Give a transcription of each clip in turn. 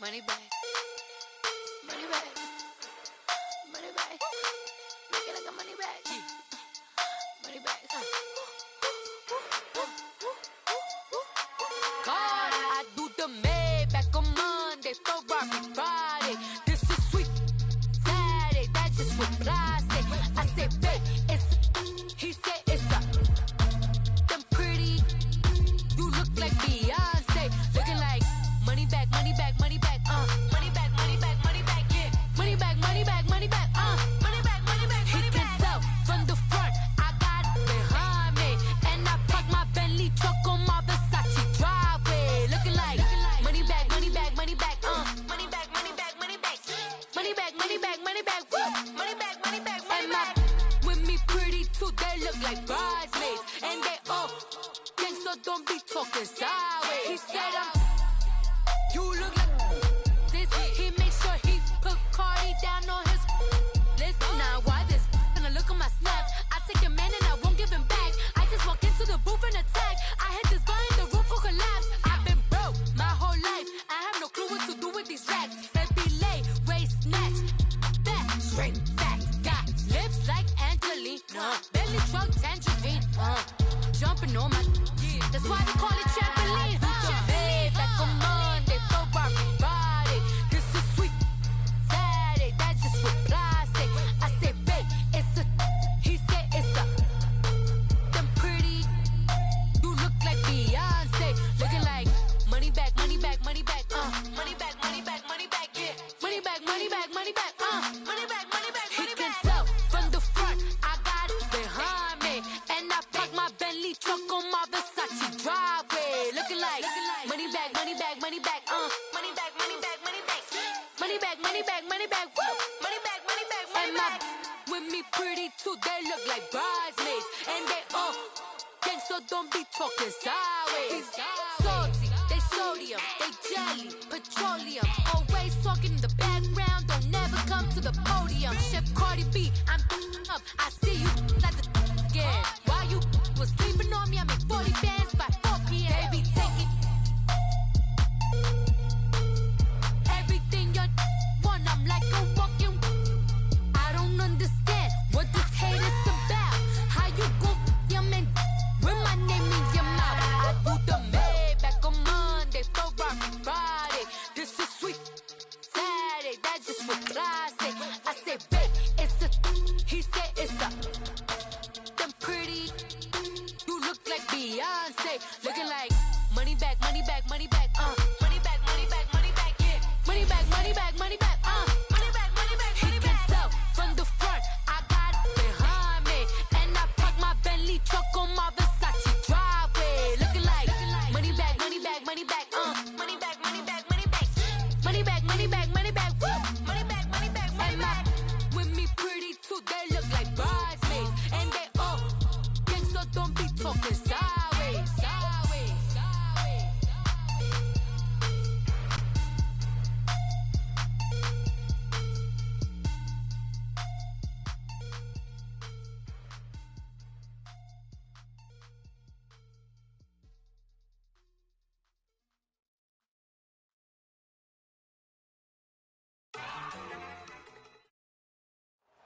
Money back. Money back. Money back. Make it like a money back. Money back. God, I do the Maybach on Monday, Ferrari Friday. This is sweet Saturday, that's just what I say. I say, babe, it's, he said it's a, them pretty, you look like Beyonce, looking like money back, money back, money back, money back, money back, money back, yeah, money back, money back, money back, money back, money back, he can tell from the front, I got it behind me, and I park my Bentley truck on my Versace driveway, looking like money back, money back, money back, money back, money back, money back, money back, money back, money back, woo, money back, money back, money back, with me pretty too, they look like bridesmaids, and they all gang, so don't be talking sideways. He said you look like this. He makes sure he put Cardi down on his list. Now why this? When I look at my snap, I take a man and I won't give him back. I just walk into the booth and attack. I hit this guy in the roof will collapse. I've been broke my whole life. I have no clue what to do with these racks. They be late, waist snatch, back, straight back. Got lips like Angelina, belly truck tangerine, jumping on my. That's why they call it trampoline. Back on Monday, Ferrari Friday. This is sweet Saturday. That's just what I say. I say, babe, it's a. He said it's a. Them pretty. You look like Beyonce, looking like money back, money back, money back, money back, money back, money back, yeah, money back, money back, money back, money back, money back. He can tell from the front, I got it behind me, and I park my Bentley truck on my Versace driveway, looking like money back, money back, money back, money back, money back, money back, money back, money back, money back, woo, money back, money back, money back. With me pretty too, they look like bridesmaids, and they all gang, so don't be talking sideways. Salty, they sodium, they jelly, petroleum, always talking in the background, don't never come to the podium. Chef Cardi B, I'm up, I see you like the again. While you was sleeping on me, I make 40 bands by 4 p.m. They be taking everything you want, I'm like a walking. I don't understand what this hate is about. How you gon' your man with my name in your mouth? I do the Maybach on Monday, Ferrari Friday. This is sweet Saturday, that's just what I say. I say, babe, it's a. He said it's a. Them pretty. You look like Beyonce, looking like money back, money back, money back, money back, money back, money back, yeah, money back, money back, money back, money back, money back, money back. He can tell from the front, I got it behind me, and I park my Bentley truck on my Versace driveway, looking like money back, money back, money back, money back, money back, money back, money back, money back, money back, woo, money back, money back, money back. With me pretty too, they look like bridesmaids, and they all gang, so don't be talking sideways, sideways, sideways.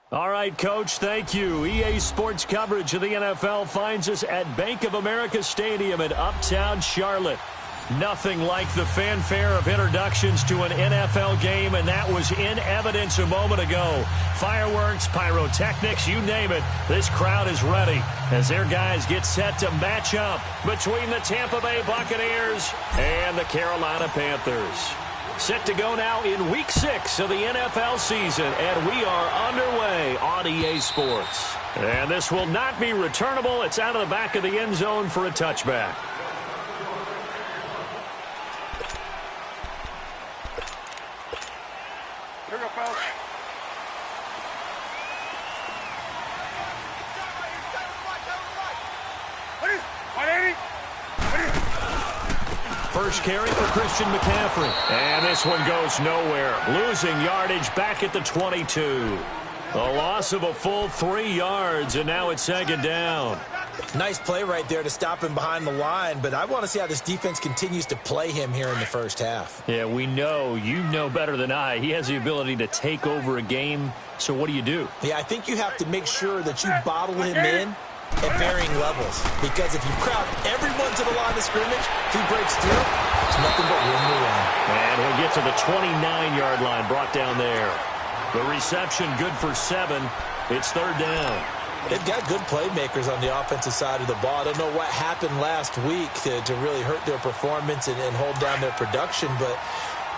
All right, Coach, thank you. EA Sports coverage of the NFL finds us at Bank of America Stadium in Uptown Charlotte. Nothing like the fanfare of introductions to an NFL game, and that was in evidence a moment ago. Fireworks, pyrotechnics, you name it. This crowd is ready as their guys get set to match up between the Tampa Bay Buccaneers and the Carolina Panthers. Set to go now in Week 6 of the NFL season, and we are underway on EA Sports. And this will not be returnable. It's out of the back of the end zone for a touchback. Here we go, fellas. First carry for Christian McCaffrey. And this one goes nowhere. Losing yardage back at the 22. A loss of a full 3 yards, and now it's second down. Nice play right there to stop him behind the line, but I want to see how this defense continues to play him here in the first half. Yeah, we know. You know better than I. He has the ability to take over a game, so what do? Yeah, I think you have to make sure that you bottle him in at varying levels, because if you crowd everyone to the line of scrimmage, if he breaks through, it's nothing but room to run. And he'll get to the 29-yard line, brought down there. The reception good for 7. It's third down. They've got good playmakers on the offensive side of the ball. I don't know what happened last week to really hurt their performance and hold down their production, but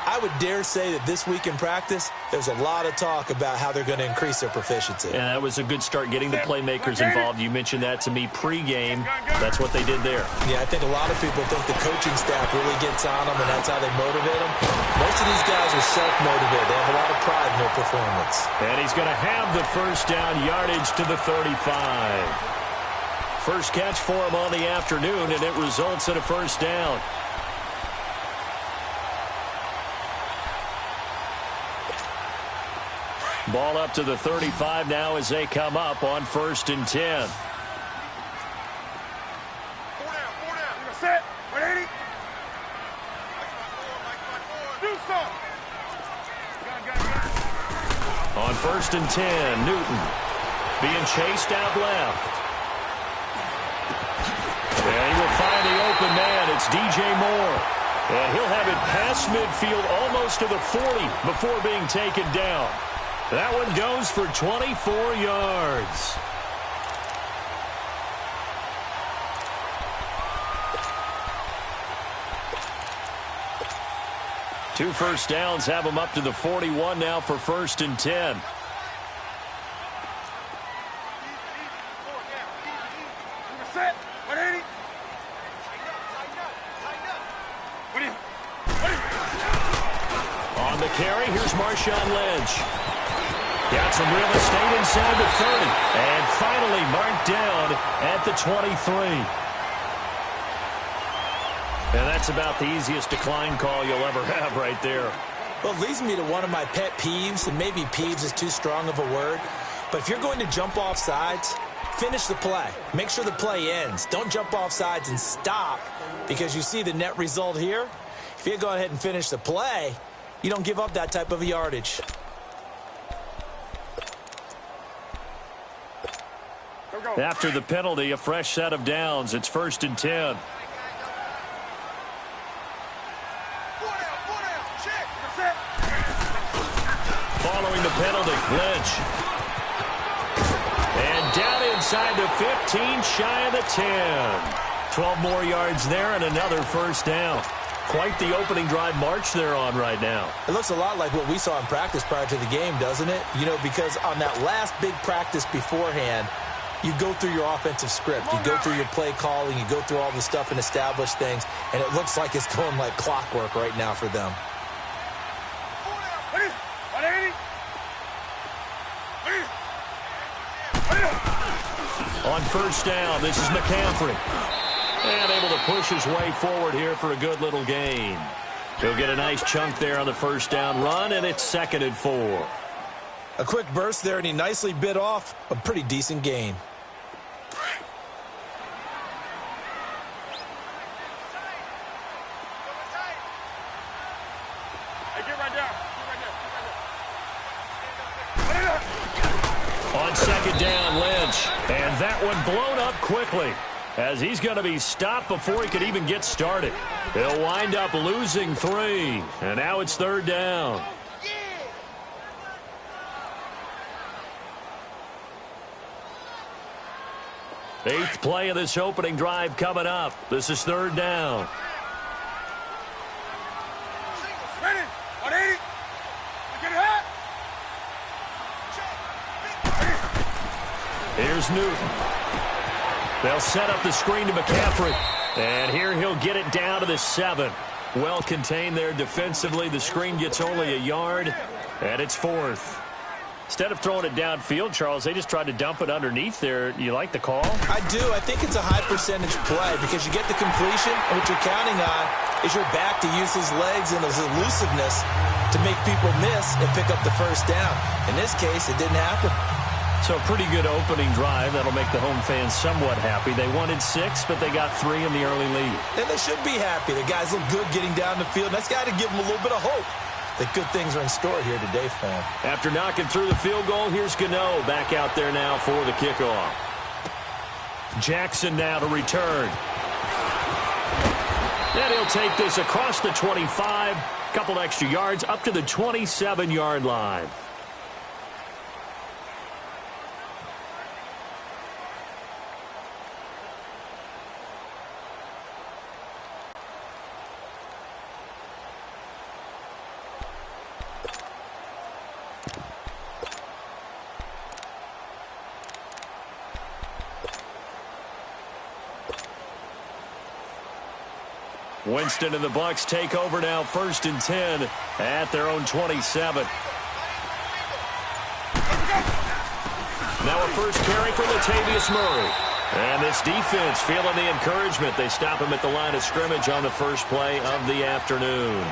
I would dare say that this week in practice, there's a lot of talk about how they're going to increase their proficiency. Yeah, that was a good start getting the playmakers involved. You mentioned that to me pregame. That's what they did there. Yeah, I think a lot of people think the coaching staff really gets on them, and that's how they motivate them. Most of these guys are self-motivated. They have a lot of pride in their performance. And he's going to have the first down yardage to the 35. First catch for him on the afternoon, and it results in a first down. Ball up to the 35 now as they come up on 1st and 10. Set. 180. Do something. On 1st and 10, Newton being chased out left. And he will find the open man. It's DJ Moore. And he'll have it past midfield almost to the 40 before being taken down. That one goes for 24 yards. Two first downs have them up to the 41 now for 1st and 10. Set. 180. On the carry, here's Marshawn Lynch. Got some real estate inside the 30. And finally marked down at the 23. And that's about the easiest decline call you'll ever have right there. Well, it leads me to one of my pet peeves, and maybe peeves is too strong of a word. But if you're going to jump off sides, finish the play. Make sure the play ends. Don't jump off sides and stop, because you see the net result here. If you go ahead and finish the play, you don't give up that type of yardage. After the penalty, a fresh set of downs. It's 1st and 10. Following the penalty, Lynch. And down inside the 15, shy of the 10. 12 more yards there and another first down. Quite the opening drive march they're on right now. It looks a lot like what we saw in practice prior to the game, doesn't it? You know, because on that last big practice beforehand, you go through your offensive script. You go through your play calling. You go through all the stuff and establish things. And it looks like it's going like clockwork right now for them. 180. On first down, this is Marknfl. And able to push his way forward here for a good little gain. He'll get a nice chunk there on the first down run, and it's 2nd and 4. A quick burst there, and he nicely bit off a pretty decent gain. On 2nd down, Lynch. And that one blown up quickly, as he's going to be stopped before he could even get started. He'll wind up losing 3. And now it's 3rd down. Eighth play of this opening drive coming up. This is 3rd down. Ready. 180. Get it hot. Here's Newton. They'll set up the screen to Marknfl. And here he'll get it down to the 7. Well contained there defensively. The screen gets only a yard, and it's 4th. Instead of throwing it downfield, Charles, they just tried to dump it underneath there. You like the call? I do. I think it's a high percentage play because you get the completion, and what you're counting on is your back to use his legs and his elusiveness to make people miss and pick up the first down. In this case, it didn't happen. So a pretty good opening drive. That'll make the home fans somewhat happy. They wanted 6, but they got 3 in the early lead. And they should be happy. The guys look good getting down the field. That's got to give them a little bit of hope that good things are in store here today for them. After knocking through the field goal, here's Gano back out there now for the kickoff. Jackson now to return. And he'll take this across the 25. Couple extra yards up to the 27-yard line. Winston and the Bucs take over now, 1st and 10 at their own 27. Now a first carry for Latavius Murray. And this defense feeling the encouragement. They stop him at the line of scrimmage on the first play of the afternoon.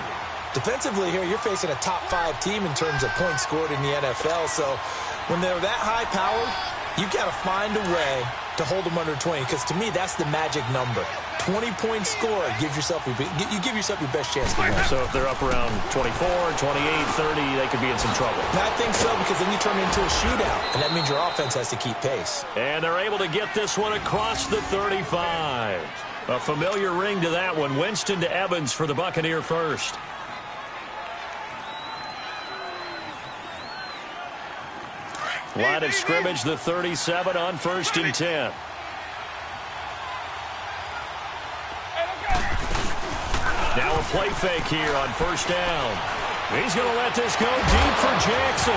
Defensively here, you're facing a top 5 team in terms of points scored in the NFL. So when they're that high-powered, you've got to find a way to hold them under 20, because to me, that's the magic number. 20-point score, you give yourself your best chance to win. So if they're up around 24, 28, 30, they could be in some trouble. And I think so, because then you turn it into a shootout, and that means your offense has to keep pace. And they're able to get this one across the 35. A familiar ring to that one. Winston to Evans for the Buccaneer first. Line of scrimmage, the 37 on 1st and 10. Now a play fake here on 1st down. He's going to let this go deep for Jackson.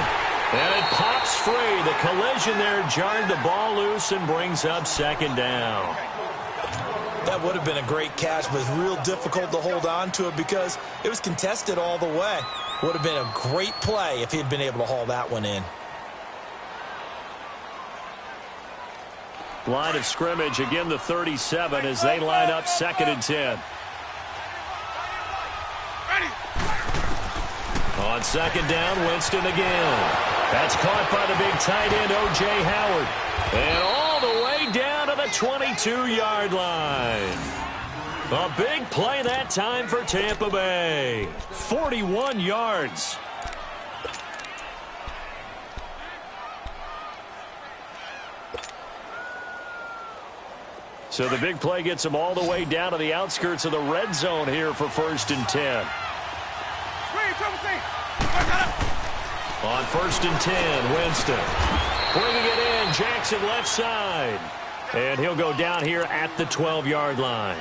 And it pops free. The collision there jarred the ball loose and brings up 2nd down. That would have been a great catch, but it's real difficult to hold on to it because it was contested all the way. Would have been a great play if he had been able to haul that one in. Line of scrimmage, again the 37 as they line up 2nd and 10. On 2nd down, Winston again. That's caught by the big tight end, O.J. Howard. And all the way down to the 22-yard line. A big play that time for Tampa Bay. 41 yards. So the big play gets them all the way down to the outskirts of the red zone here for 1st and 10. On 1st and 10, Winston. Bringing it in, Jackson left side. And he'll go down here at the 12-yard line.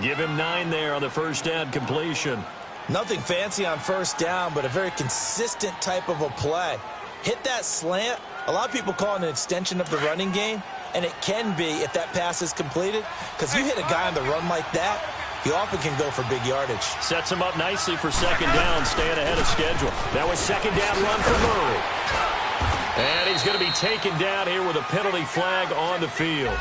Give him 9 there on the first down completion. Nothing fancy on 1st down, but a very consistent type of a play. Hit that slant. A lot of people call it an extension of the running game. And it can be if that pass is completed, because you hit a guy on the run like that, he often can go for big yardage. Sets him up nicely for 2nd down, staying ahead of schedule. That was 2nd down run for Murray. And he's going to be taken down here with a penalty flag on the field.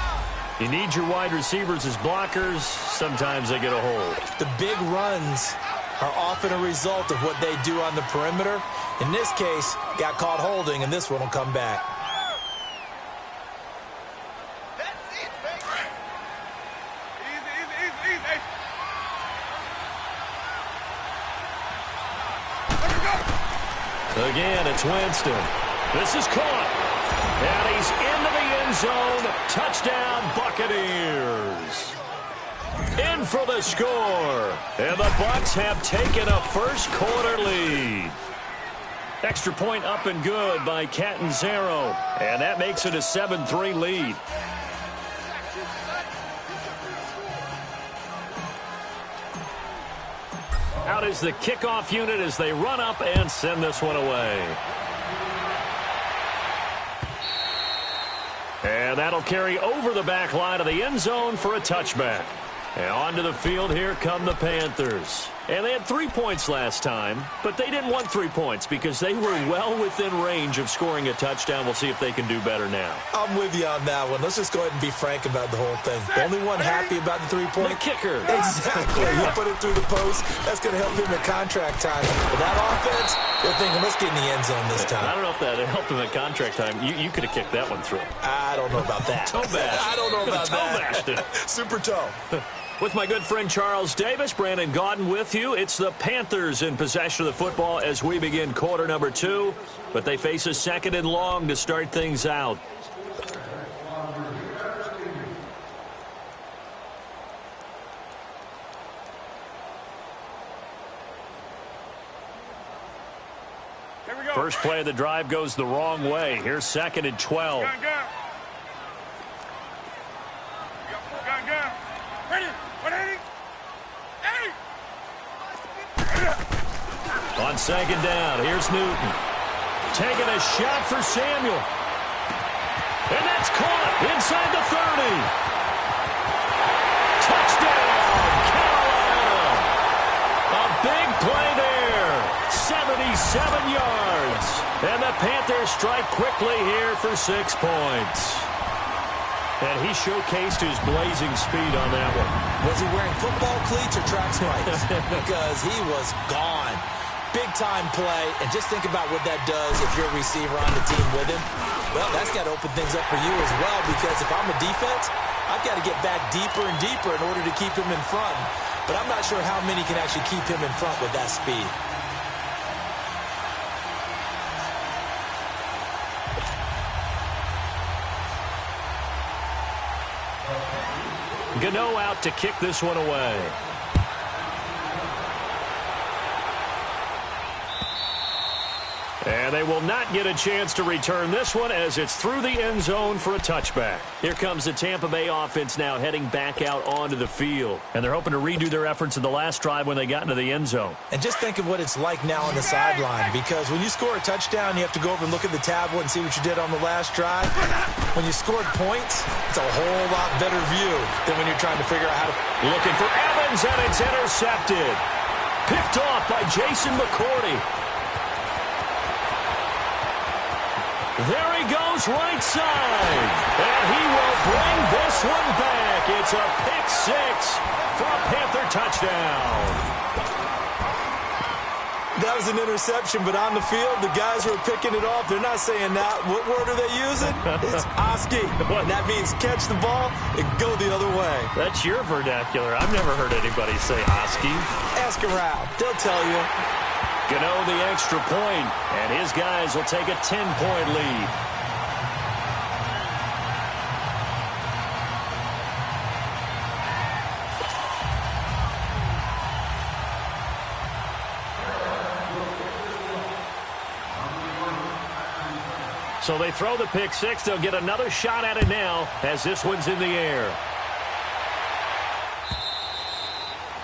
You need your wide receivers as blockers. Sometimes they get a hold. The big runs are often a result of what they do on the perimeter. In this case, got caught holding, and this one will come back. Again, it's Winston. This is caught. And he's into the end zone. Touchdown, Buccaneers. In for the score. And the Bucs have taken a first-quarter lead. Extra point up and good by Catanzaro. And that makes it a 7-3 lead. Out is the kickoff unit as they run up and send this one away. And that'll carry over the back line of the end zone for a touchback. And onto the field, here come the Panthers. And they had 3 points last time, but they didn't want 3 points because they were well within range of scoring a touchdown. We'll see if they can do better now. I'm with you on that one. Let's just go ahead and be frank about the whole thing. The only one happy about the 3-point. The kicker. Exactly. He put it through the post. That's going to help him at contract time. But that offense, they're thinking, let's get in the end zone this time. I don't know if that helped him at contract time. You could have kicked that one through. I don't know about that. Toe bash. I don't know about that. Toe bashed it. Super toe. With my good friend Charles Davis, Brandon Gaudin with you. It's the Panthers in possession of the football as we begin quarter number 2. But they face a 2nd and long to start things out. Here we go. First play of the drive goes the wrong way. Here's 2nd and 12. Gun. Gun. Ready. 180. 80. On 2nd down, here's Newton. Taking a shot for Samuel. And that's caught inside the 30. Touchdown, Carolina. A big play there. 77 yards. And the Panthers strike quickly here for 6 points. And he showcased his blazing speed on that one. Was he wearing football cleats or track spikes? Because he was gone. Big-time play, and just think about what that does if you're a receiver on the team with him. Well, that's got to open things up for you as well, because if I'm a defense, I've got to get back deeper and deeper in order to keep him in front. But I'm not sure how many can actually keep him in front with that speed. Gano out to kick this one away. And they will not get a chance to return this one as it's through the end zone for a touchback. Here comes the Tampa Bay offense now heading back out onto the field. And they're hoping to redo their efforts in the last drive when they got into the end zone. And just think of what it's like now on the sideline, because when you score a touchdown, you have to go over and look at the tablet and see what you did on the last drive. When you scored points, it's a whole lot better view than when you're trying to figure out how to... Looking for Evans, and it's intercepted. Picked off by Jason McCourty. There he goes right side. And he will bring this one back. It's a pick 6 for a Panther touchdown. That was an interception, but on the field, the guys who are picking it off, they're not saying that. What word are they using? It's Oski. And that means catch the ball and go the other way. That's your vernacular. I've never heard anybody say Oski. Ask around. They'll tell you. Gano the extra point, and his guys will take a 10-point lead. So they throw the pick 6. They'll get another shot at it now as this one's in the air.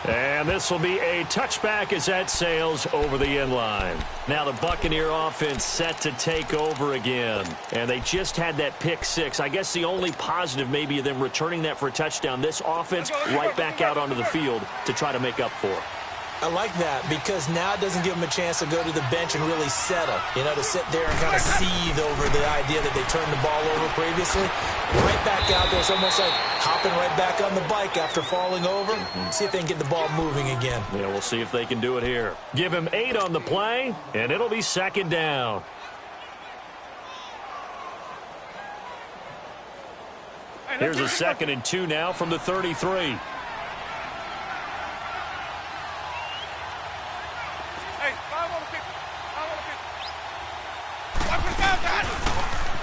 And this will be a touchback as that sails over the end line. Now the Buccaneer offense set to take over again. And they just had that pick 6. I guess the only positive maybe of them returning that for a touchdown. This offense right back out onto the field to try to make up for it. I like that because now it doesn't give them a chance to go to the bench and really settle. You know, to sit there and kind of seethe over the idea that they turned the ball over previously. Right back out there. It's almost like hopping right back on the bike after falling over. See if they can get the ball moving again. Yeah, we'll see if they can do it here. Give him 8 on the play, and it'll be 2nd down. Here's a 2nd and 2 now from the 33.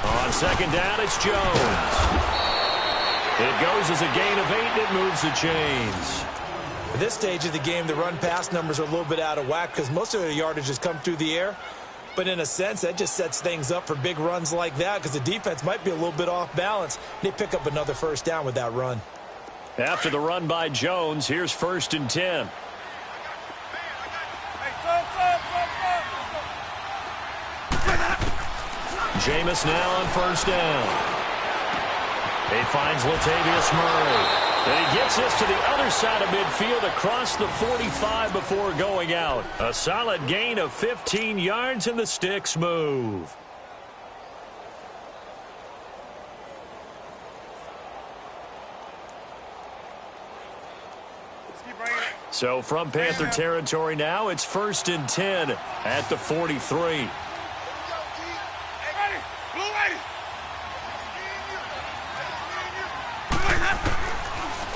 On 2nd down, it's Jones. It goes as a gain of 8, and it moves the chains. At this stage of the game, the run-pass numbers are a little bit out of whack because most of the yardage has come through the air. But in a sense, that just sets things up for big runs like that because the defense might be a little bit off balance. They pick up another first down with that run. After the run by Jones, here's 1st and 10. Jameis now on 1st down. He finds Latavius Murray. And he gets this to the other side of midfield across the 45 before going out. A solid gain of 15 yards, and the sticks move. So from Panther territory now, it's 1st and 10 at the 43.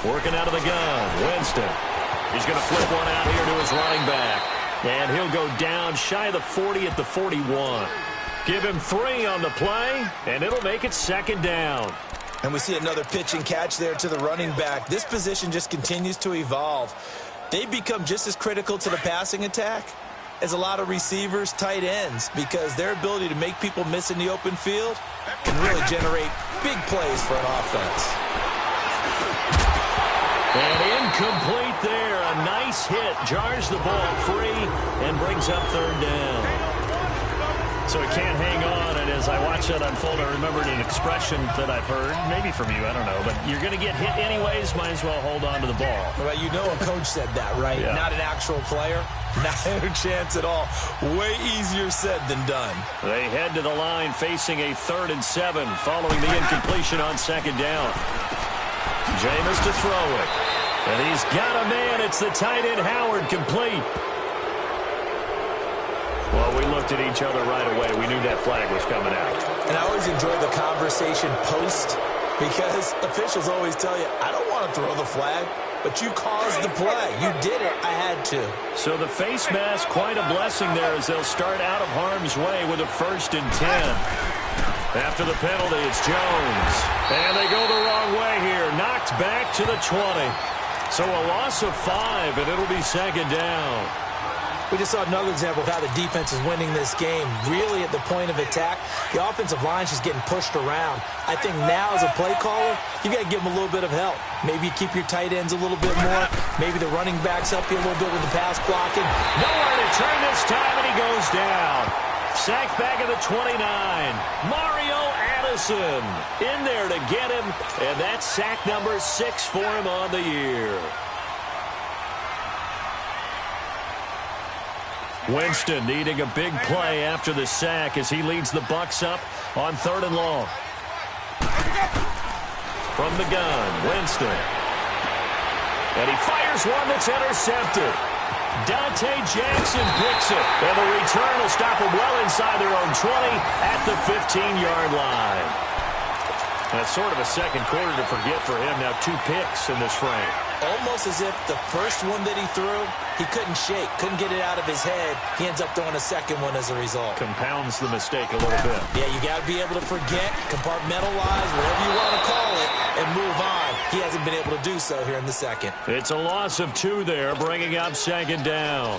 Working out of the gun, Winston. He's going to flip one out here to his running back. And he'll go down shy of the 40 at the 41. Give him 3 on the play, and it'll make it 2nd down. And we see another pitch and catch there to the running back. This position just continues to evolve. They become just as critical to the passing attack as a lot of receivers, tight ends, because their ability to make people miss in the open field can really generate big plays for an offense. And incomplete there. A nice hit. Jars the ball free and brings up 3rd down. So he can't hang on. And as I watch that unfold, I remembered an expression that I've heard, maybe from you, I don't know. But you're going to get hit anyways, might as well hold on to the ball. Well, you know a coach said that, right? Yeah. Not an actual player. Not a chance at all. Way easier said than done. They head to the line facing a 3rd and 7 following the incompletion on 2nd down. Jameis to throw it. And he's got a man. It's the tight end Howard, complete. Well, we looked at each other right away. We knew that flag was coming out. And I always enjoy the conversation post, because officials always tell you, I don't want to throw the flag, but you caused the play. You did it. I had to. So the face mask, quite a blessing there as they'll start out of harm's way with a 1st and 10. After the penalty, it's Jones. And they go the wrong way here. Knocked back to the 20. So a loss of 5, and it'll be 2nd down. We just saw another example of how the defense is winning this game. Really at the point of attack, the offensive line's just getting pushed around. I think now as a play caller, you got to give them a little bit of help. Maybe you keep your tight ends a little bit more. Maybe the running backs help you a little bit with the pass blocking. Nowhere to turn this time, and he goes down. Sacked back at the 29. Mario Addison in there to get him, and that's sack number 6 for him on the year. Winston needing a big play after the sack as he leads the Bucs up on 3rd and long. From the gun, Winston. And he fires one that's intercepted. Dante Jackson picks it. And the return will stop him well inside their own 20 at the 15-yard line. That's sort of a second quarter to forget for him. Now 2 picks in this frame. Almost as if the first one that he threw, he couldn't shake, couldn't get it out of his head. He ends up throwing a second one as a result. Compounds the mistake a little bit. Yeah, you got to be able to forget, compartmentalize, whatever you want to call it, and move on. He hasn't been able to do so here in the second. It's a loss of 2 there, bringing up 2nd down.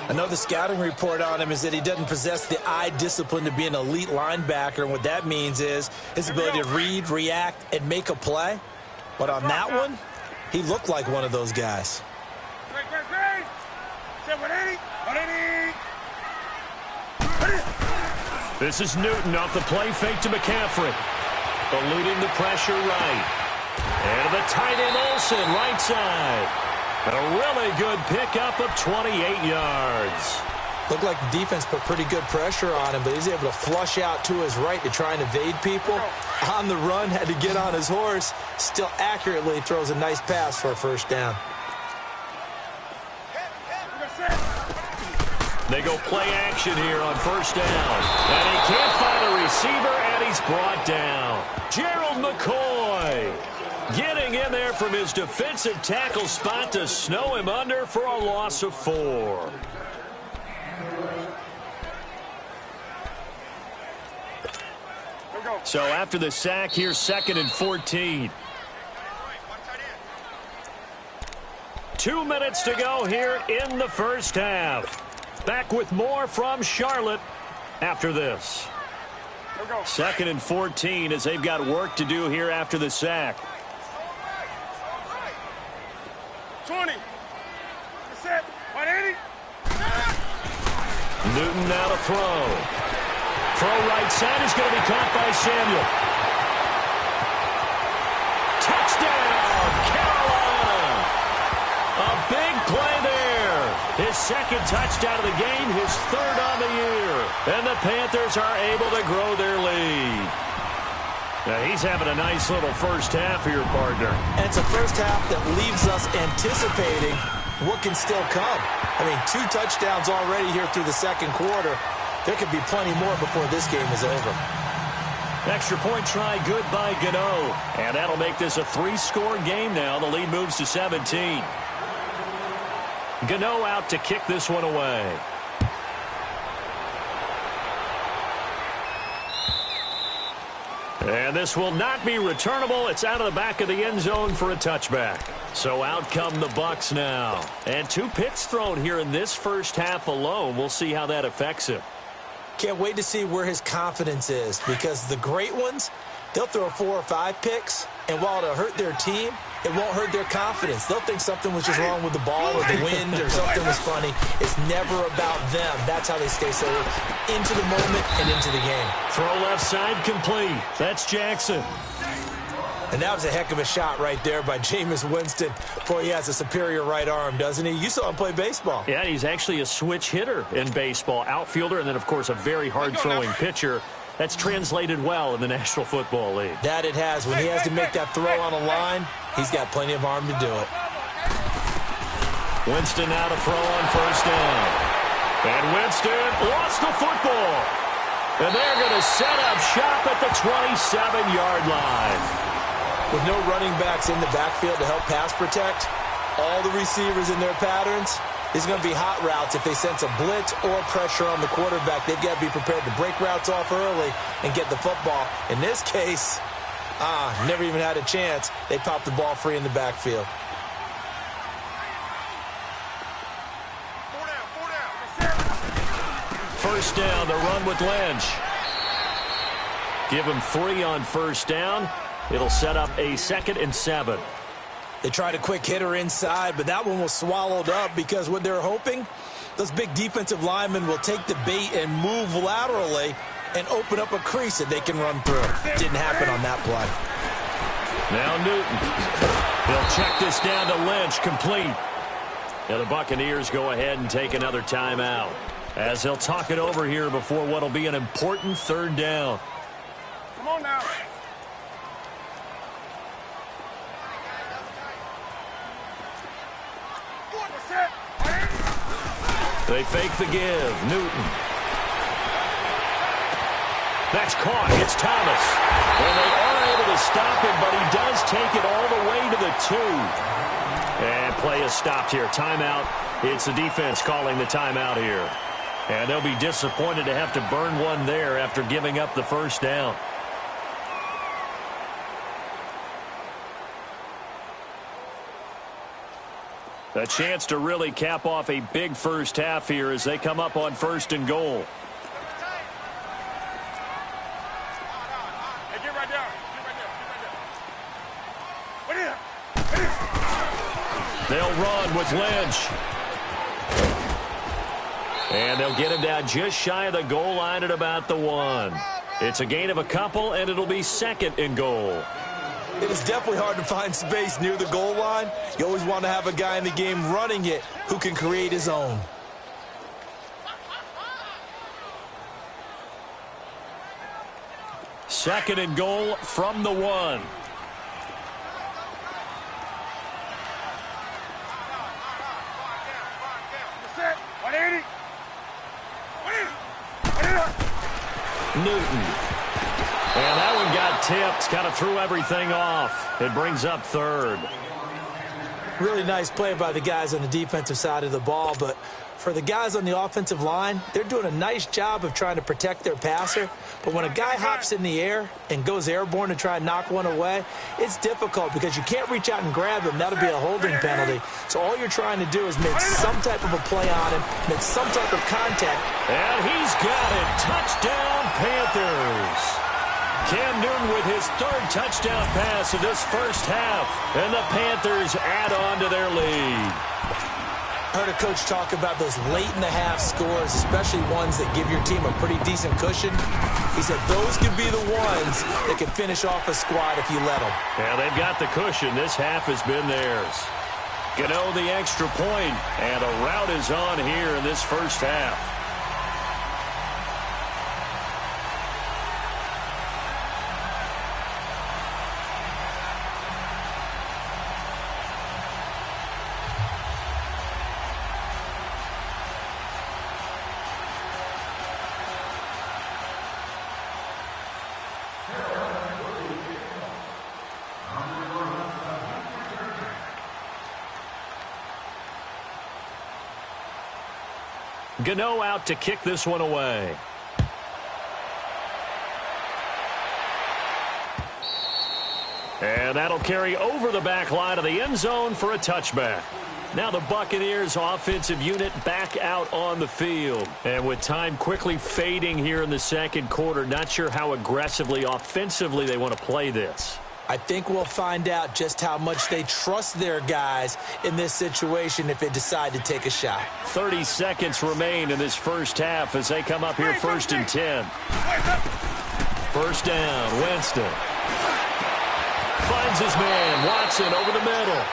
I know the scouting report on him is that he doesn't possess the eye discipline to be an elite linebacker, and what that means is his ability to read, react, and make a play. But on that one, he looked like one of those guys. This is Newton off the play fake to McCaffrey. Eluding the pressure right. And the tight end Olsen right side. And a really good pickup of 28 yards. Looked like the defense put pretty good pressure on him, but he's able to flush out to his right to try and evade people. On the run, had to get on his horse. Still accurately throws a nice pass for a 1st down. They go play action here on 1st down. And he can't find a receiver, and he's brought down. Gerald McCoy getting in there from his defensive tackle spot to snow him under for a loss of 4. So after the sack, here's 2nd and 14. 2 minutes to go here in the 1st half. Back with more from Charlotte after this. 2nd and 14 as they've got work to do here after the sack. 20. Set. 180. Newton now to throw. Throw right side is going to be caught by Samuel. Touchdown, second touchdown of the game, his third on the year. And the Panthers are able to grow their lead. Now, he's having a nice little first half here, partner. And it's a first half that leaves us anticipating what can still come. I mean, 2 touchdowns already here through the second quarter. There could be plenty more before this game is over. Extra point try good by Gano. And that'll make this a 3-score game now. The lead moves to 17. Gano out to kick this one away. And this will not be returnable. It's out of the back of the end zone for a touchback. So out come the Bucs now. And 2 picks thrown here in this first half alone. We'll see how that affects him. Can't wait to see where his confidence is, because the great ones, they'll throw 4 or 5 picks, and while it'll hurt their team, it won't hurt their confidence. They'll think something was just wrong with the ball or the wind or something was funny. It's never about them. That's how they stay so into the moment and into the game. Throw left side complete. That's Jackson. And that was a heck of a shot right there by Jameis Winston. Boy, he has a superior right arm, doesn't he? You saw him play baseball. Yeah, he's actually a switch hitter in baseball. Outfielder, and then, of course, a very hard-throwing pitcher. That's translated well in the National Football League. That it has. When he has to make that throw on a line, he's got plenty of arm to do it. Winston now to throw on first down. And Winston lost the football. And they're going to set up shop at the 27-yard line. With no running backs in the backfield to help pass protect, all the receivers in their patterns, it's going to be hot routes. If they sense a blitz or pressure on the quarterback, they've got to be prepared to break routes off early and get the football. In this case, never even had a chance. They popped the ball free in the backfield. First down, the run with Lynch. Give him 3 on first down. It'll set up a 2nd and 7. They tried a quick hitter inside, but that one was swallowed up because what they're hoping, those big defensive linemen will take the bait and move laterally and open up a crease that they can run through. Didn't happen on that play. Now Newton. They'll check this down to Lynch, complete. Now the Buccaneers go ahead and take another timeout as they'll talk it over here before what'll be an important 3rd down. Come on now. They fake the give. Newton. That's caught. It's Thomas. And they are able to stop him, but he does take it all the way to the 2. And play is stopped here. Timeout. It's the defense calling the timeout here. And they'll be disappointed to have to burn one there after giving up the first down. A chance to really cap off a big first half here as they come up on 1st and goal. Hey, get right down. Get right there. They'll run with Lynch. And they'll get him down just shy of the goal line at about the 1. It's a gain of a couple, and it'll be 2nd and goal. It is definitely hard to find space near the goal line. You always want to have a guy in the game running it who can create his own. Second and goal from the 1. Set. 180. Newton. And that one got tipped, kind of threw everything off. It brings up 3rd. Really nice play by the guys on the defensive side of the ball, but for the guys on the offensive line, they're doing a nice job of trying to protect their passer. But when a guy hops in the air and goes airborne to try and knock one away, it's difficult because you can't reach out and grab him. That'll be a holding penalty. So all you're trying to do is make some type of a play on him, make some type of contact. And he's got it. Touchdown, Panthers. Cam Newton with his 3rd touchdown pass of this first half. And the Panthers add on to their lead. I heard a coach talk about those late-in-the-half scores, especially ones that give your team a pretty decent cushion. He said those could be the ones that can finish off a squad if you let them. Yeah, they've got the cushion. This half has been theirs. Gano the extra point, and a rout is on here in this first half. Gano out to kick this one away. And that'll carry over the back line of the end zone for a touchback. Now the Buccaneers offensive unit back out on the field. And with time quickly fading here in the second quarter, not sure how aggressively offensively they want to play this. I think we'll find out just how much they trust their guys in this situation if they decide to take a shot. 30 seconds remain in this first half as they come up here first and 10. First down, Winston. Finds his man, Watson, over the middle.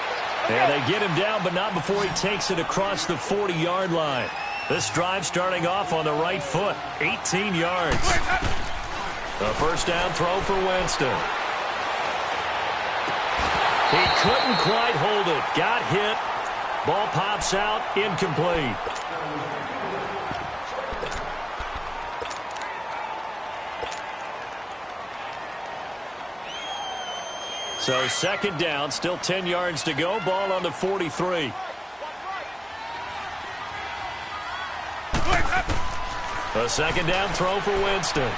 And they get him down, but not before he takes it across the 40-yard line. This drive starting off on the right foot, 18 yards. A first down throw for Winston. He couldn't quite hold it. Got hit. Ball pops out. Incomplete. So second down. Still 10 yards to go. Ball on the 43. A second down throw for Winston.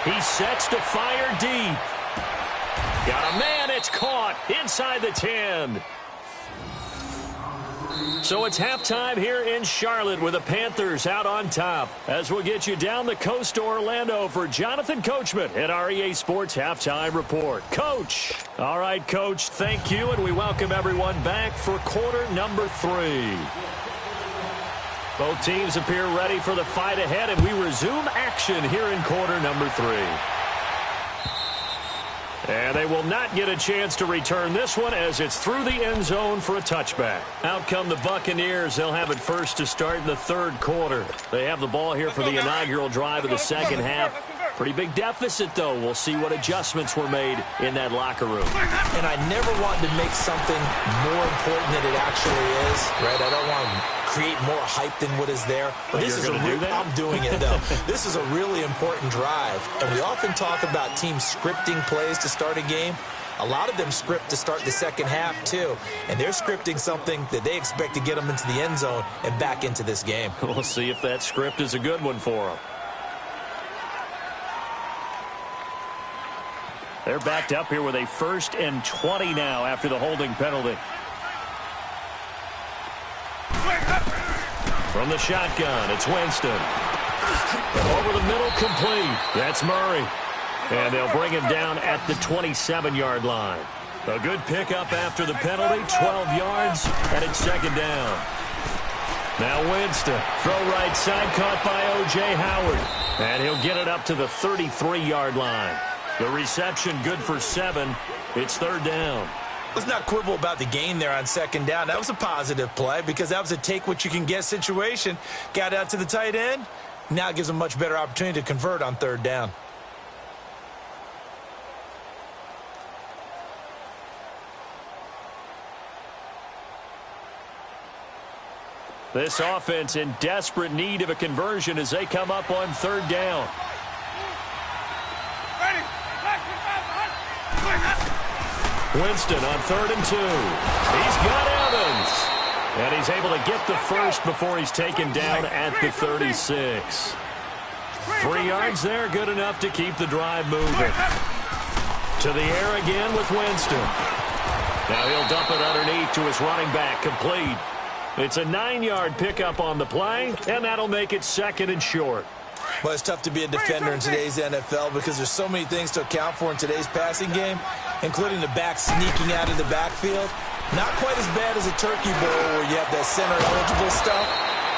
He sets to fire deep. Got a man, it's caught inside the 10. So it's halftime here in Charlotte with the Panthers out on top. As we'll get you down the coast to Orlando for Jonathan Coachman at our EA Sports Halftime Report. Coach. All right, Coach, thank you, and we welcome everyone back for quarter number 3. Both teams appear ready for the fight ahead, and we resume action here in quarter number 3. And they will not get a chance to return this one as it's through the end zone for a touchback. Out come the Buccaneers. They'll have it first to start in the third quarter. They have the ball here for the inaugural drive of the second half. Pretty big deficit, though. We'll see what adjustments were made in that locker room. And I never want to make something more important than it actually is, right? I don't want to create more hype than what is there. But this is I'm doing it, though. This is a really important drive. And we often talk about teams scripting plays to start a game. A lot of them script to start the second half, too. And they're scripting something that they expect to get them into the end zone and back into this game. We'll see if that script is a good one for them. They're backed up here with a 1st and 20 now after the holding penalty. From the shotgun, it's Winston. Over the middle, complete. That's Murray. And they'll bring him down at the 27-yard line. A good pickup after the penalty, 12 yards, and it's second down. Now Winston, throw right side, caught by O.J. Howard. And he'll get it up to the 33-yard line. The reception good for 7. It's third down. Let's not quibble about the gain there on second down. That was a positive play because that was a take-what-you-can-get situation. Got out to the tight end. Now gives them a much better opportunity to convert on third down. This offense in desperate need of a conversion as they come up on third down. Winston on 3rd and 2. He's got Evans. And he's able to get the first before he's taken down at the 36. 3 yards there, good enough to keep the drive moving. To the air again with Winston. Now he'll dump it underneath to his running back, complete. It's a 9-yard pickup on the play, and that'll make it 2nd and short. Well, it's tough to be a defender in today's NFL because there's so many things to account for in today's passing game, including the back sneaking out of the backfield. Not quite as bad as a turkey bowl where you have that center-eligible stuff,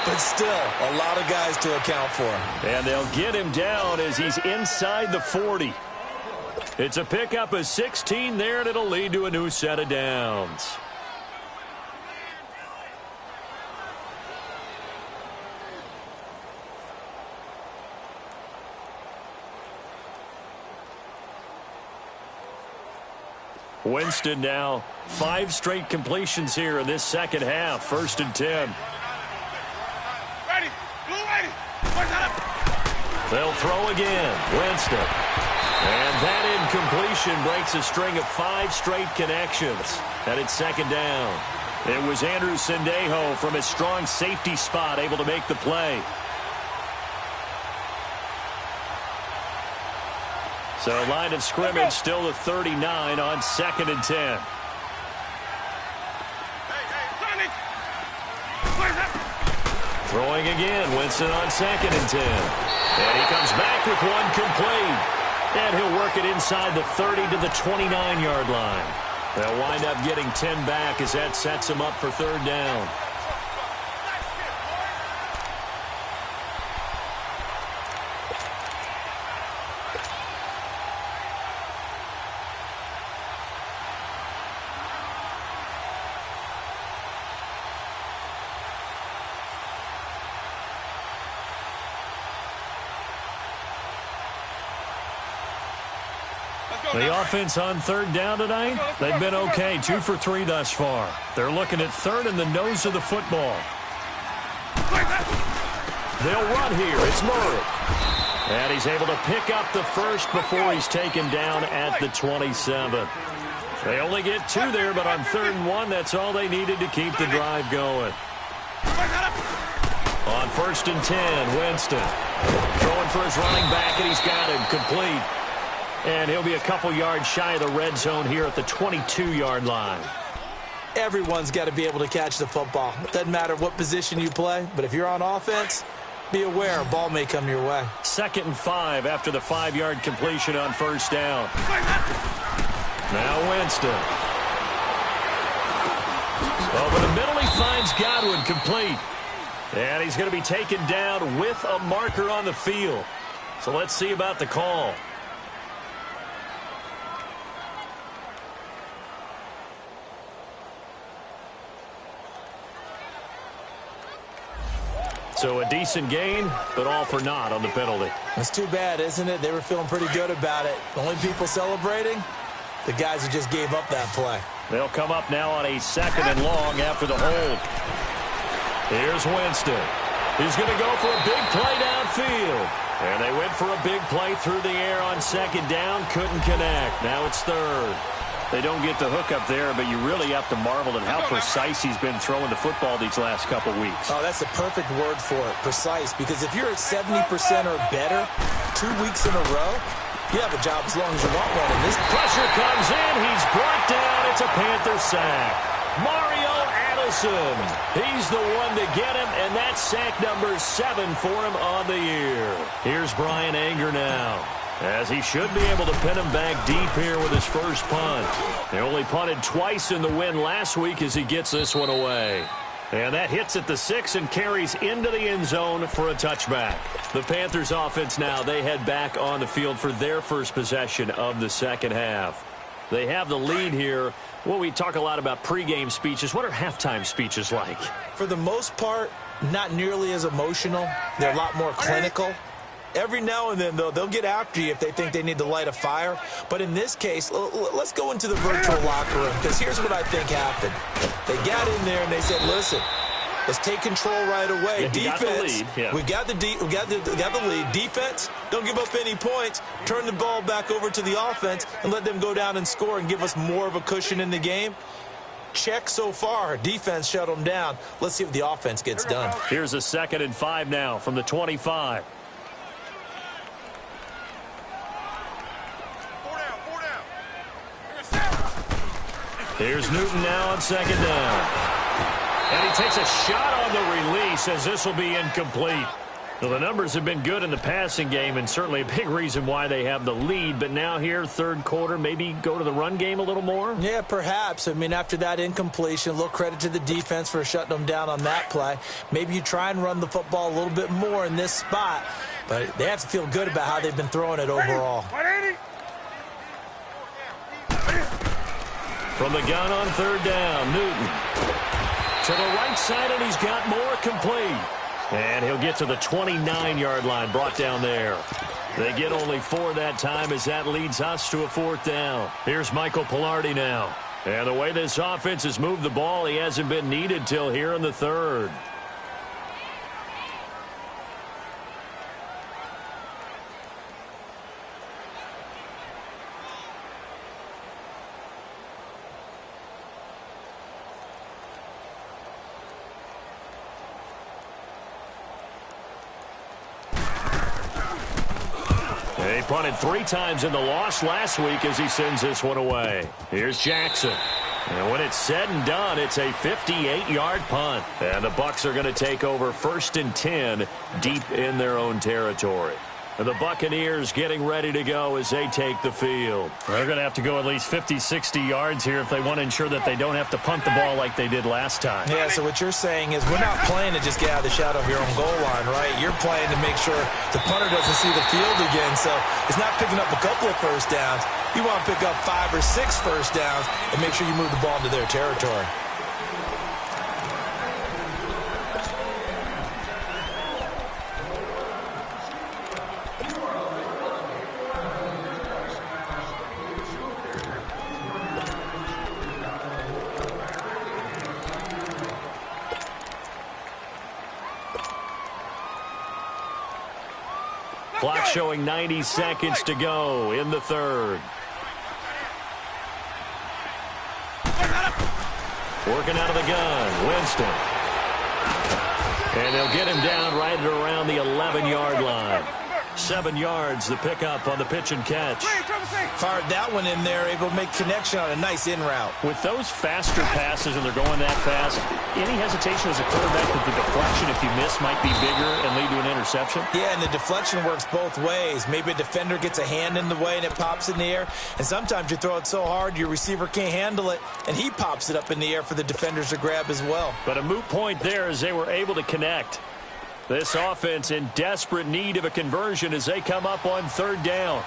but still a lot of guys to account for. And they'll get him down as he's inside the 40. It's a pickup of 16 there, and it'll lead to a new set of downs. Winston now 5 straight completions here in this second half. 1st and 10. Ready. Blue ready. Where's that up? They'll throw again. Winston. And that incompletion breaks a string of 5 straight connections. And it's 2nd down. It was Andrew Sendejo from his strong safety spot able to make the play. So line of scrimmage still the 39 on 2nd and 10. Hey, Sonny. Where's that? Throwing again. Winston on 2nd and 10. And he comes back with one complete. And he'll work it inside the 30 to the 29-yard line. They'll wind up getting 10 back as that sets him up for 3rd down. The offense on 3rd down tonight, they've been okay. 2 for 3 thus far. They're looking at 3rd in the nose of the football. They'll run here. It's Murray. And he's able to pick up the first before he's taken down at the 27. They only get 2 there, but on 3rd and 1, that's all they needed to keep the drive going. On 1st and 10, Winston throwing for his running back, and he's got him complete. And he'll be a couple yards shy of the red zone here at the 22-yard line. Everyone's got to be able to catch the football. It doesn't matter what position you play, but if you're on offense, be aware a ball may come your way. 2nd and 5 after the 5-yard completion on 1st down. Now Winston. Over the middle, he finds Godwin complete. And he's going to be taken down with a marker on the field. So let's see about the call. So a decent gain, but all for naught on the penalty. That's too bad, isn't it? They were feeling pretty good about it. The only people celebrating, the guys who just gave up that play. They'll come up now on a 2nd and long after the hold. Here's Winston. He's going to go for a big play downfield. And they went for a big play through the air on 2nd down. Couldn't connect. Now it's 3rd. They don't get the hook up there, but you really have to marvel at how precise he's been throwing the football these last couple weeks. Oh, that's the perfect word for it, precise. Because if you're at 70% or better 2 weeks in a row, you have a job as long as you want one. And this pressure comes in. He's brought down. It's a Panther sack. Mario Addison. He's the one to get him, and that's sack number 7 for him on the year. Here's Brian Anger now, as he should be able to pin him back deep here with his first punt. They only punted twice in the win last week as he gets this one away. And that hits at the 6 and carries into the end zone for a touchback. The Panthers offense now, they head back on the field for their first possession of the second half. They have the lead here. Well, we talk a lot about pregame speeches. What are halftime speeches like? For the most part, not nearly as emotional. They're a lot more clinical. Every now and then, though, they'll get after you if they think they need to light a fire. But in this case, let's go into the virtual locker room, because here's what I think happened. They got in there and they said, listen, let's take control right away. Yeah, defense, we got the lead. Defense, don't give up any points. Turn the ball back over to the offense and let them go down and score and give us more of a cushion in the game. Check so far. Defense shut them down. Let's see if the offense gets done. Here's a 2nd and 5 now from the 25. Here's Newton now on 2nd down. And he takes a shot on the release as this will be incomplete. Well, the numbers have been good in the passing game and certainly a big reason why they have the lead. But now here, 3rd quarter, maybe go to the run game a little more? Yeah, perhaps. I mean, after that incompletion, a little credit to the defense for shutting them down on that play. Maybe you try and run the football a little bit more in this spot. But they have to feel good about how they've been throwing it overall. From the gun on 3rd down, Newton to the right side, and he's got more complete. And he'll get to the 29-yard line, brought down there. They get only 4 that time as that leads us to a 4th down. Here's Michael Pilardi now. And the way this offense has moved the ball, he hasn't been needed till here in the 3rd. He punted 3 times in the loss last week as he sends this one away. Here's Jackson. And when it's said and done, it's a 58-yard punt. And the Bucs are going to take over 1st and 10 deep in their own territory. And the Buccaneers getting ready to go as they take the field. They're going to have to go at least 50, 60 yards here if they want to ensure that they don't have to punt the ball like they did last time. Yeah, so what you're saying is we're not playing to just get out of the shadow of your own goal line, right? You're playing to make sure the punter doesn't see the field again. So it's not picking up a couple of first downs. You want to pick up 5 or 6 first downs and make sure you move the ball into their territory. Clock showing 90 seconds to go in the 3rd. Working out of the gun, Winston. And they'll get him down right around the 11-yard line. 7 yards, the pickup on the pitch and catch. Fired that one in there, able to make connection on a nice in route. With those faster passes and they're going that fast, any hesitation as a quarterback that the deflection, if you miss, might be bigger and lead to an interception? Yeah, and the deflection works both ways. Maybe a defender gets a hand in the way and it pops in the air. And sometimes you throw it so hard your receiver can't handle it, and he pops it up in the air for the defenders to grab as well. But a moot point there as they were able to connect. This offense in desperate need of a conversion as they come up on 3rd down.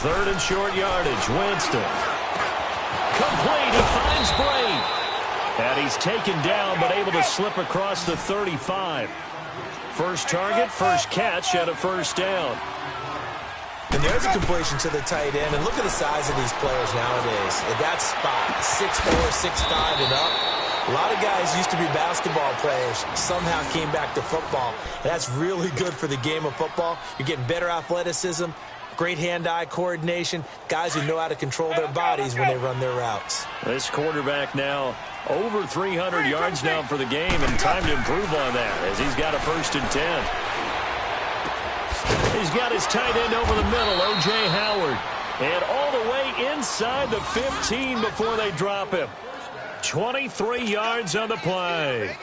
3rd and short yardage. Winston. Complete. He finds Brady. And he's taken down but able to slip across the 35. First target, first catch at a 1st down. And there's a completion to the tight end. And look at the size of these players nowadays. At that spot, 6'4", 6'5", and up. A lot of guys used to be basketball players, somehow came back to football. And that's really good for the game of football. You're getting better athleticism, great hand-eye coordination, guys who know how to control their bodies when they run their routes. This quarterback now over 300 yards now for the game, and time to improve on that as he's got a 1st and 10. He's got his tight end over the middle, O.J. Howard. And all the way inside the 15 before they drop him. 23 yards on the play.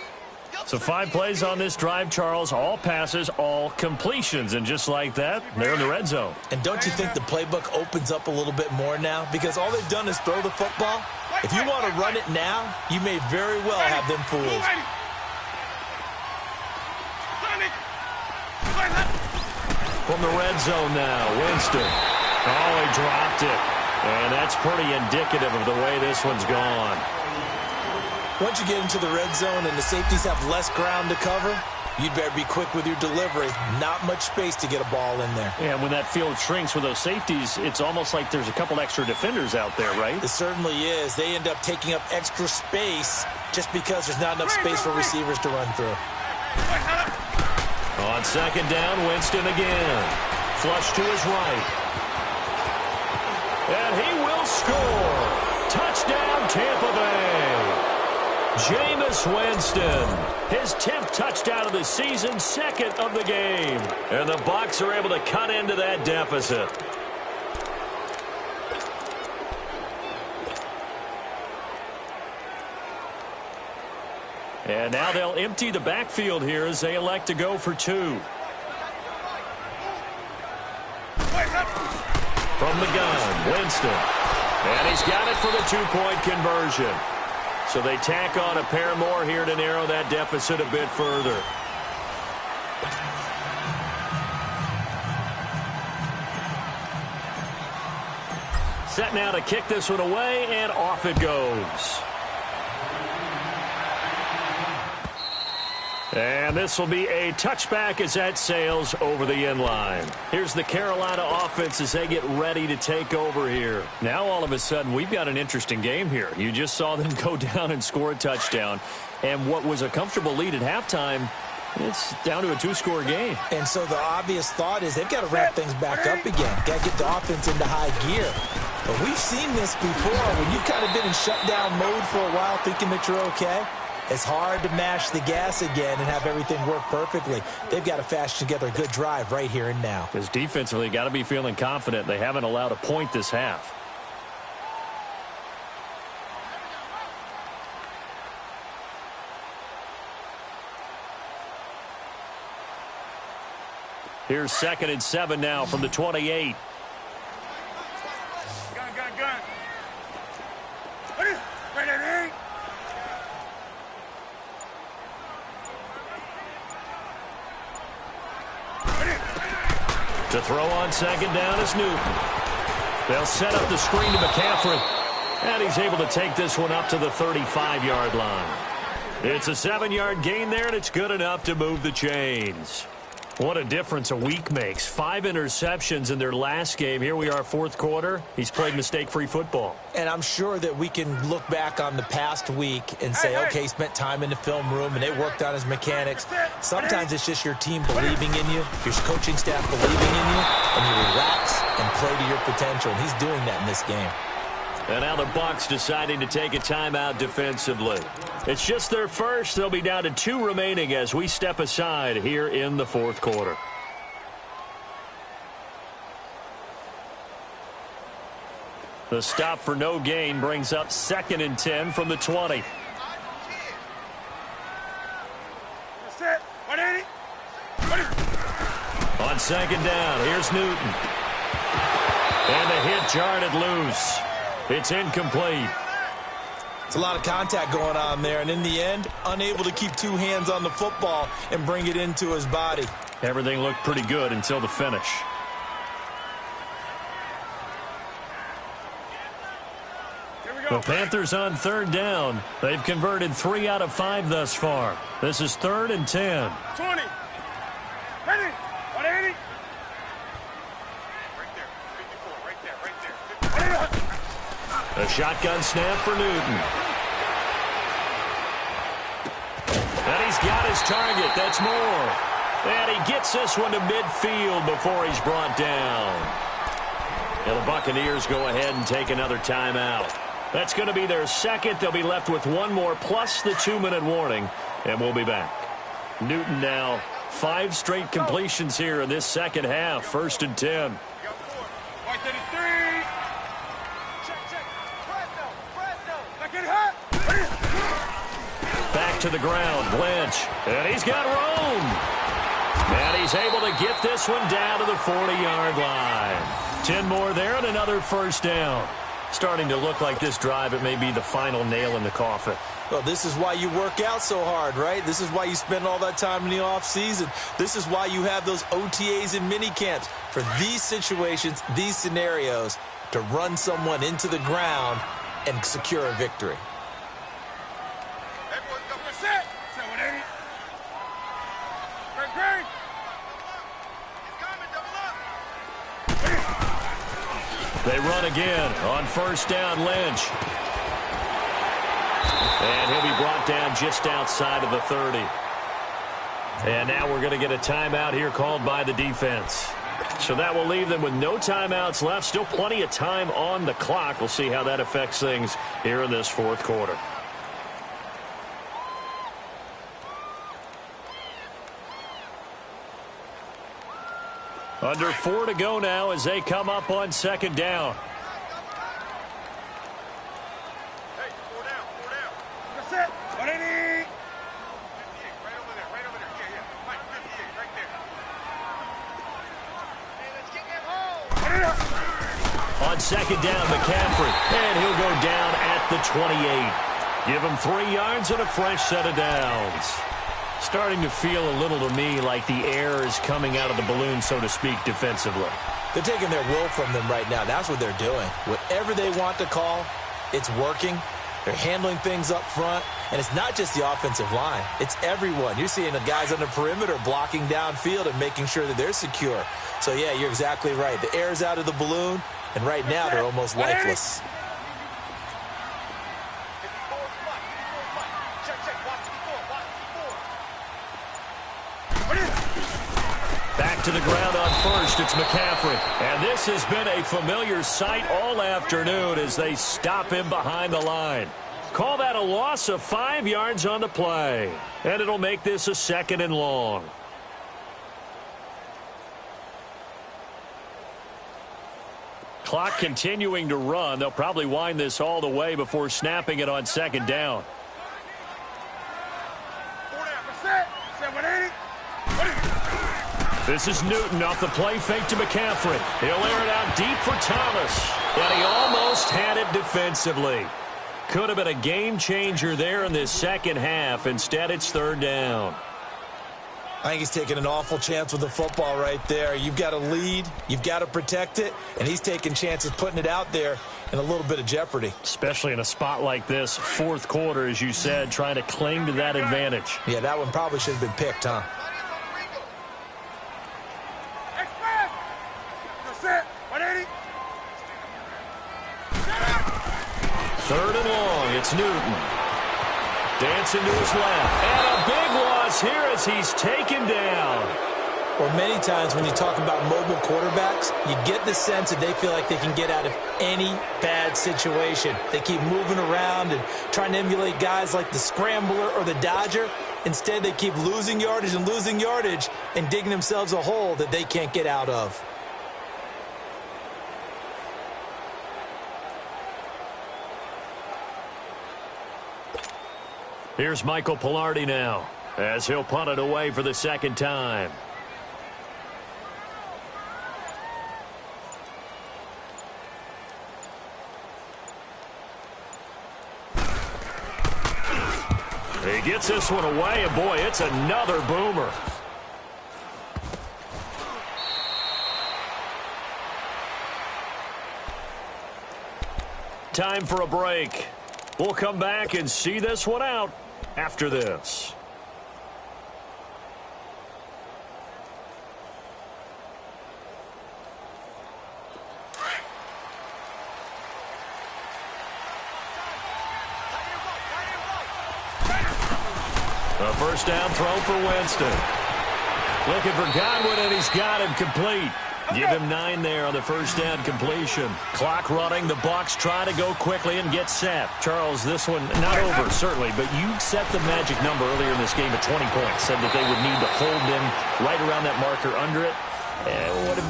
So 5 plays on this drive, Charles. All passes, all completions. And just like that, they're in the red zone. And don't you think the playbook opens up a little bit more now? Because all they've done is throw the football. If you want to run it now, you may very well have them fooled. From the red zone now, Winston. Oh, he dropped it. And that's pretty indicative of the way this one's gone. Once you get into the red zone and the safeties have less ground to cover, you'd better be quick with your delivery. Not much space to get a ball in there. Yeah, when that field shrinks with those safeties, it's almost like there's a couple extra defenders out there, right? It certainly is. They end up taking up extra space just because there's not enough space for receivers to run through. On 2nd down, Winston again. Flush to his right. And he will score. Touchdown, Tampa Bay. Jameis Winston, his 10th touchdown of the season, 2nd of the game. And the Bucs are able to cut into that deficit. And now they'll empty the backfield here as they elect to go for 2. From the gun, Winston. And he's got it for the 2-point conversion. So they tack on a pair more here to narrow that deficit a bit further. Set now to kick this one away, and off it goes. And this will be a touchback as that sails over the end line. Here's the Carolina offense as they get ready to take over here. Now all of a sudden we've got an interesting game here. You just saw them go down and score a touchdown. And what was a comfortable lead at halftime, it's down to a two-score game. And so the obvious thought is they've got to ramp things back up again. Got to get the offense into high gear. But we've seen this before. When you've kind of been in shutdown mode for a while thinking that you're okay, it's hard to mash the gas again and have everything work perfectly. They've got to fashion together a good drive right here and now. Because defensively, got to be feeling confident. They haven't allowed a point this half. Here's 2nd and 7 now from the 28. Gun. Ready. To throw on 2nd down is Newton. They'll set up the screen to McCaffrey. And he's able to take this one up to the 35-yard line. It's a 7-yard gain there, and it's good enough to move the chains. What a difference a week makes. 5 interceptions in their last game. Here we are, fourth quarter. He's played mistake-free football. And I'm sure that we can look back on the past week and say, okay, he spent time in the film room and they worked on his mechanics. Sometimes it's just your team believing in you, your coaching staff believing in you, and you relax and play to your potential. And he's doing that in this game. And now the Bucs deciding to take a timeout defensively. It's just their first. They'll be down to 2 remaining as we step aside here in the fourth quarter. The stop for no gain brings up 2nd and 10 from the 20. Set. 180. On 2nd down, here's Newton. And the hit jarred it loose. It's incomplete. It's a lot of contact going on there, and in the end, unable to keep 2 hands on the football and bring it into his body. Everything looked pretty good until the finish. The Panthers on 3rd down. They've converted 3 out of 5 thus far. This is 3rd and 10. 20. Ready. 180. A shotgun snap for Newton. And he's got his target. That's more. And he gets this one to midfield before he's brought down. And the Buccaneers go ahead and take another timeout. That's going to be their second. They'll be left with 1 more plus the 2-minute warning. And we'll be back. Newton now 5 straight completions here in this second half. 1st and 10. 133. Back to the ground, Lynch. And he's got room. And he's able to get this one down to the 40-yard line. 10 more there and another first down. Starting to look like this drive, it may be the final nail in the coffin. Well, this is why you work out so hard, right? This is why you spend all that time in the offseason. This is why you have those OTAs and mini camps. For these situations, these scenarios, to run someone into the ground and secure a victory. They run again on 1st down, Lynch. And he'll be brought down just outside of the 30. And now we're going to get a timeout here called by the defense. So that will leave them with no timeouts left. Still plenty of time on the clock. We'll see how that affects things here in this fourth quarter. Under 4 to go now as they come up on 2nd down. Hey, 4 down. That's it. 180. 58, right over there. Yeah. Mike, 58, right there. Hey, let's get that hole. On 2nd down, McCaffrey. And he'll go down at the 28. Give him 3 yards and a fresh set of downs. Starting to feel a little to me like the air is coming out of the balloon, so to speak, defensively. They're taking their will from them right now. That's what they're doing. Whatever they want to call, it's working. They're handling things up front, And it's not just the offensive line. It's everyone. You're seeing the guys on the perimeter blocking downfield and making sure that they're secure. So, yeah, you're exactly right. The air's out of the balloon, and right now they're almost lifeless. Back to the ground on first, it's McCaffrey. And this has been a familiar sight all afternoon as they stop him behind the line. Call that a loss of 5 yards on the play. And it'll make this a 2nd and long. Clock continuing to run. They'll probably wind this all the way before snapping it on 2nd down. This is Newton off the play fake to McCaffrey. He'll air it out deep for Thomas. And he almost had it defensively. Could have been a game changer there in this second half. Instead, it's 3rd down. I think he's taking an awful chance with the football right there. You've got to lead. You've got to protect it. And he's taking chances putting it out there in a little bit of jeopardy. Especially in a spot like this, 4th quarter, as you said, trying to cling to that advantage. Yeah, that one probably should have been picked, huh? Third and long, it's Newton. Dancing to his left. And a big loss here as he's taken down. Well, many times when you talk about mobile quarterbacks, you get the sense that they feel like they can get out of any bad situation. They keep moving around and trying to emulate guys like the Scrambler or the Dodger. Instead, they keep losing yardage and digging themselves a hole that they can't get out of. Here's Michael Pilardi now as he'll punt it away for the 2nd time. He gets this one away, and boy, it's another boomer. Time for a break. We'll come back and see this one out after this. A first down throw for Winston. Looking for Godwin, and he's got him complete. Give him 9 there on the first down completion. Clock running. The Bucs try to go quickly and get set. Charles, this one not over, certainly, but you set the magic number earlier in this game at 20 points. Said that they would need to hold them right around that marker under it.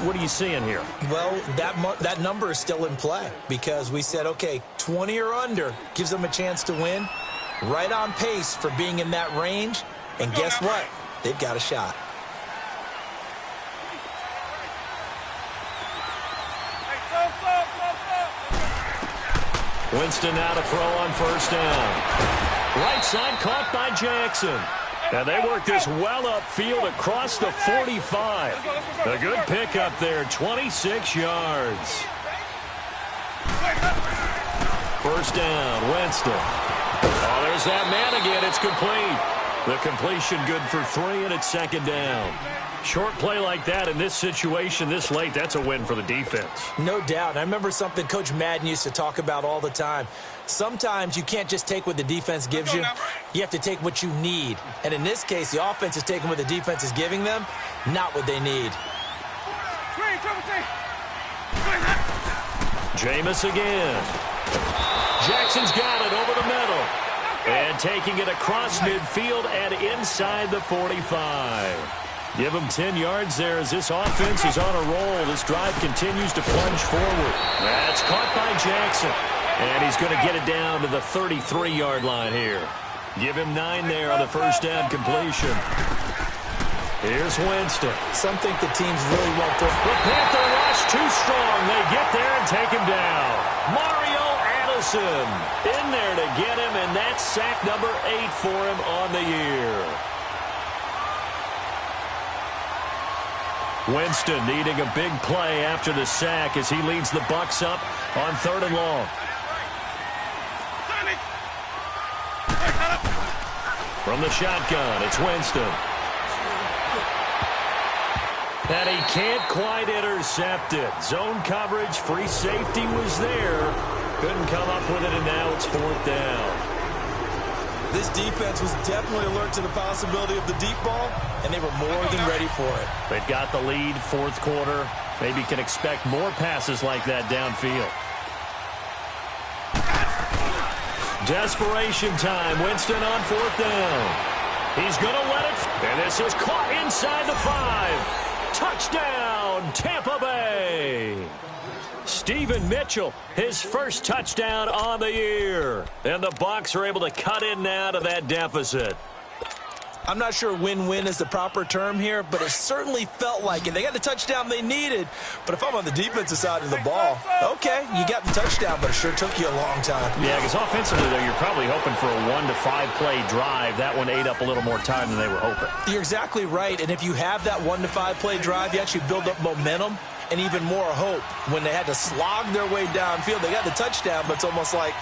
What are you seeing here? Well, that number is still in play because we said, okay, 20 or under gives them a chance to win. Right on pace for being in that range. And guess what? They've got a shot. Winston now to throw on first down. Right side caught by Jackson. And they work this well upfield across the 45. A good pickup there, 26 yards. First down, Winston. Oh, there's that man again. It's complete. The completion good for 3, and it's 2nd down. Short play like that in this situation this late, that's a win for the defense. No doubt. I remember something Coach Madden used to talk about all the time. Sometimes you can't just take what the defense gives you. You have to take what you need. And in this case, the offense is taking what the defense is giving them, not what they need. Jameis again. Jackson's got it over the middle. And taking it across midfield and inside the 45. Give him 10 yards there as this offense is on a roll. This drive continues to plunge forward. That's caught by Jackson. And he's going to get it down to the 33-yard line here. Give him 9 there on the first down completion. Here's Winston. Some think the teams really want to. The Panther rush too strong. They get there and take him down. Mario Addison in there to get him, and that's sack number 8 for him on the year. Winston needing a big play after the sack as he leads the Bucs up on 3rd and long. From the shotgun, it's Winston. And he can't quite intercept it. Zone coverage, free safety was there. Couldn't come up with it, and now it's 4th down. This defense was definitely alert to the possibility of the deep ball, and they were more than ready for it. They've got the lead, 4th quarter. Maybe can expect more passes like that downfield. Desperation time. Winston on 4th down. He's going to let it. And this is caught inside the 5. Touchdown, Tampa Bay. Stephen Mitchell, his first touchdown on the year. And the Bucs are able to cut in now to that deficit. I'm not sure win-win is the proper term here, but it certainly felt like it. They got the touchdown they needed, but if I'm on the defensive side of the ball, okay, you got the touchdown, but it sure took you a long time. Yeah, because offensively, though, you're probably hoping for a 1 to 5 play drive. That one ate up a little more time than they were hoping. You're exactly right, and if you have that 1 to 5 play drive, you actually build up momentum and even more hope. When they had to slog their way downfield, they got the touchdown, but it's almost like,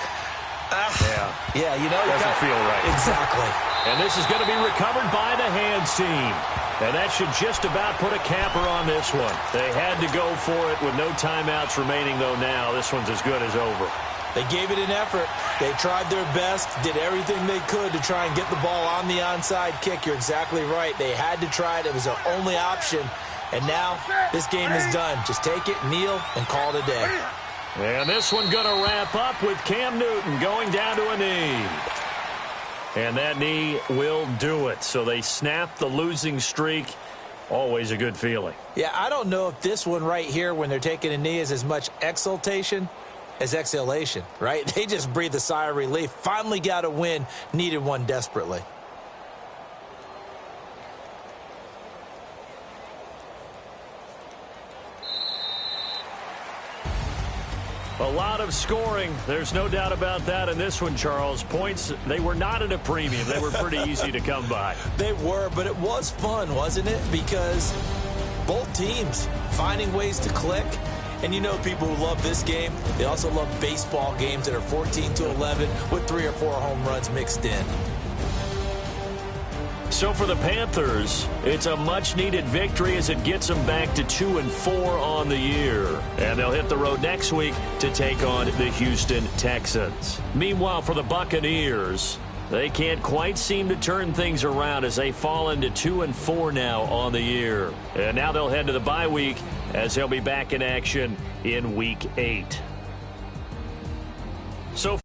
yeah, you know, doesn't feel right. Exactly. And this is going to be recovered by the hands team. And that should just about put a capper on this one. They had to go for it with no timeouts remaining, though now. This one's as good as over. They gave it an effort. They tried their best, did everything they could to try and get the ball on the onside kick. You're exactly right. They had to try it. It was their only option. And now this game is done. Just take it, kneel, and call it a day. And this one going to wrap up with Cam Newton going down to a knee. And that knee will do it. So they snap the losing streak. Always a good feeling. Yeah, I don't know if this one right here when they're taking a knee is as much exultation as exhalation, right? They just breathe a sigh of relief. Finally got a win. Needed one desperately. A lot of scoring. There's no doubt about that in this one, Charles. Points, they were not at a premium. They were pretty easy to come by. They were, but it was fun, wasn't it? Because both teams finding ways to click. And you know people who love this game, they also love baseball games that are 14-11 with 3 or 4 home runs mixed in. So for the Panthers, it's a much-needed victory as it gets them back to 2-4 on the year. And they'll hit the road next week to take on the Houston Texans. Meanwhile, for the Buccaneers, they can't quite seem to turn things around as they fall into 2-4 now on the year. And now they'll head to the bye week as they'll be back in action in Week 8. So